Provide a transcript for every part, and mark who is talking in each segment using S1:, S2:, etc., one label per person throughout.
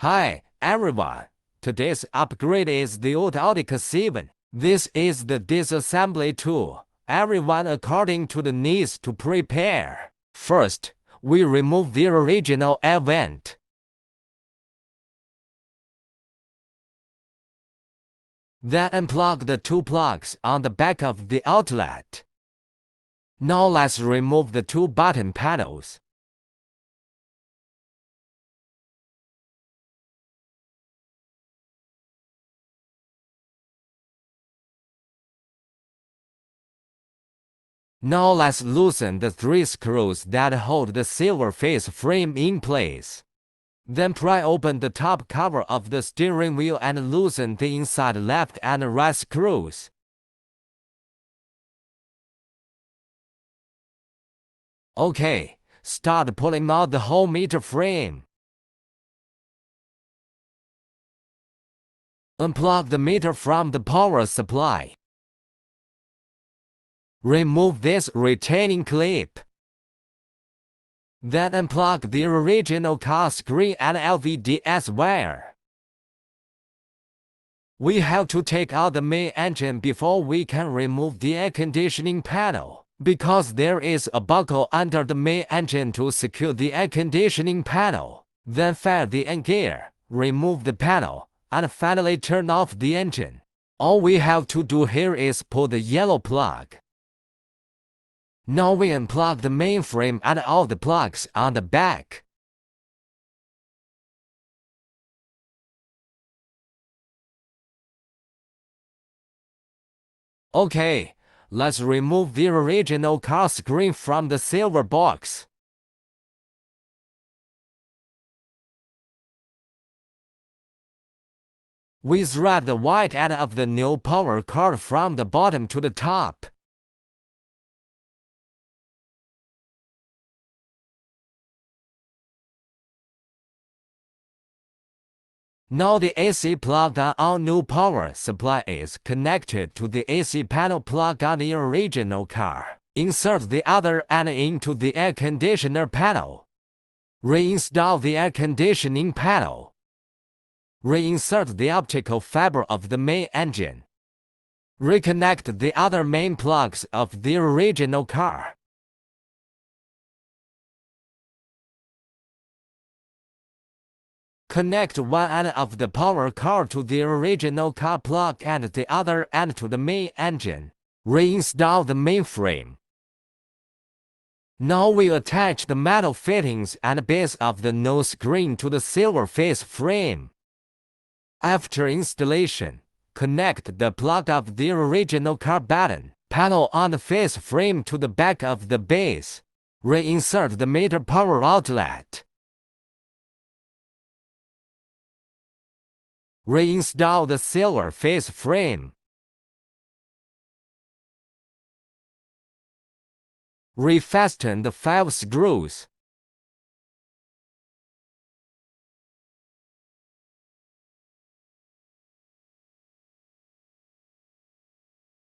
S1: Hi, everyone. Today's upgrade is the AUDI Q7. This is the disassembly tool. Everyone according to the needs to prepare. First, we remove the original event. Then unplug the two plugs on the back of the outlet. Now let's remove the two button panels. Now let's loosen the three screws that hold the silver face frame in place. Then pry open the top cover of the steering wheel and loosen the inside left and right screws. Okay, start pulling out the whole meter frame. Unplug the meter from the power supply. Remove this retaining clip. Then unplug the original car screen and LVDS wire. We have to take out the main engine before we can remove the air conditioning panel, because there is a buckle under the main engine to secure the air conditioning panel. Then fire the gear, remove the panel, and finally turn off the engine. All we have to do here is pull the yellow plug. Now we unplug the mainframe and all the plugs on the back. Okay, let's remove the original car screen from the silver box. We thread the white end of the new power cord from the bottom to the top. Now the AC plug on our new power supply is connected to the AC panel plug on the original car. Insert the other end into the air conditioner panel. Reinstall the air conditioning panel. Reinsert the optical fiber of the main engine. Reconnect the other main plugs of the original car. Connect one end of the power cord to the original car plug and the other end to the main engine. Reinstall the mainframe. Now we attach the metal fittings and base of the new screen to the silver face frame. After installation, connect the plug of the original car button panel on the face frame to the back of the base. Reinsert the meter power outlet. Reinstall the silver face frame. Refasten the 5 screws.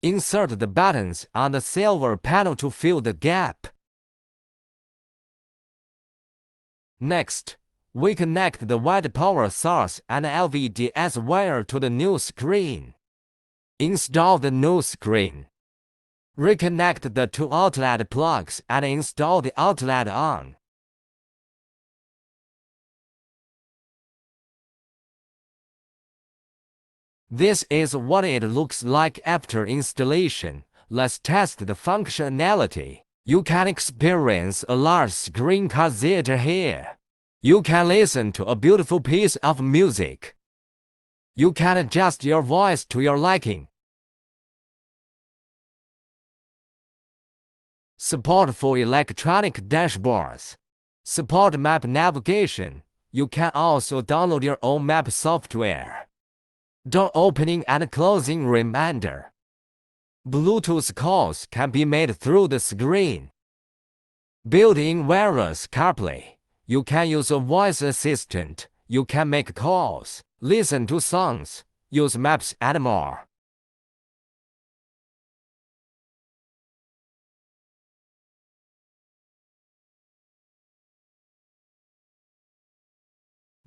S1: Insert the buttons on the silver panel to fill the gap. Next, we connect the white power source and LVDS wire to the new screen. Install the new screen. Reconnect the two outlet plugs and install the outlet on. This is what it looks like after installation. Let's test the functionality. You can experience a large screen car theater here. You can listen to a beautiful piece of music. You can adjust your voice to your liking. Support for electronic dashboards. Support map navigation. You can also download your own map software. Door opening and closing reminder. Bluetooth calls can be made through the screen. Built-in wireless CarPlay. You can use a voice assistant. You can make calls, listen to songs, use maps and more.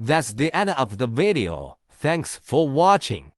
S1: That's the end of the video. Thanks for watching.